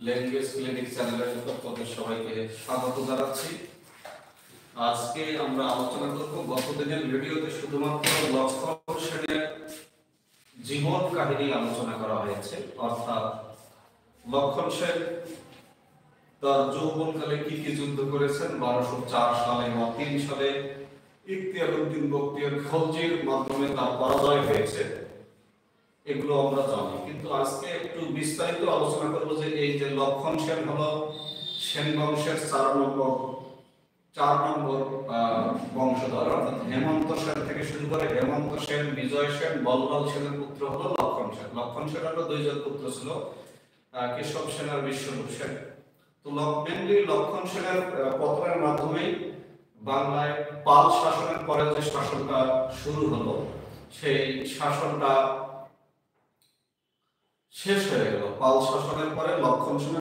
Language clinic চ্যানেলের পক্ষ সবাইকে স্বাগত জানাচ্ছি। আজকে আমরা আলোচনা করব গতদিনের ভিডিওতে শুধুমাত্র লক্ষণ সেনের জীবন কাহিনী আলোচনা করা হয়েছে, অর্থাৎ লক্ষণ সেন তার যৌবনকালে কি কি যুদ্ধ করেছেন, 1204 সালে বা 3 সালে ইখতিয়ারউদ্দিন বখতিয়ার খলজির মাধ্যমে তার পরাজয় হয়েছে, এগুলো আমরা জানি। কিন্তু আজকে একটু বিস্তারিত আলোচনা করব যে এই যে লক্ষণ সেন হলো সেন বংশের 4 নম্বর বংশধর, অর্থাৎ হেমন্ত সেন থেকে শুরু করে হেমন্ত সেন, বিজয় সেন, বলবল সেনের পুত্র হলো লক্ষণ সেন। লক্ষণ সেনের দুইজন পুত্র ছিল, কেশব সেন আর বিশ্বরূপ সেন। তো মেনলি লক্ষণ সেনের পতনের মাধ্যমে বাংলায় পাল শাসনের পরে যে শাসনটা শুরু হলো, সেই শাসনটা শেষ হয়ে গেল। পাল শাসনের পরে লক্ষণ সেন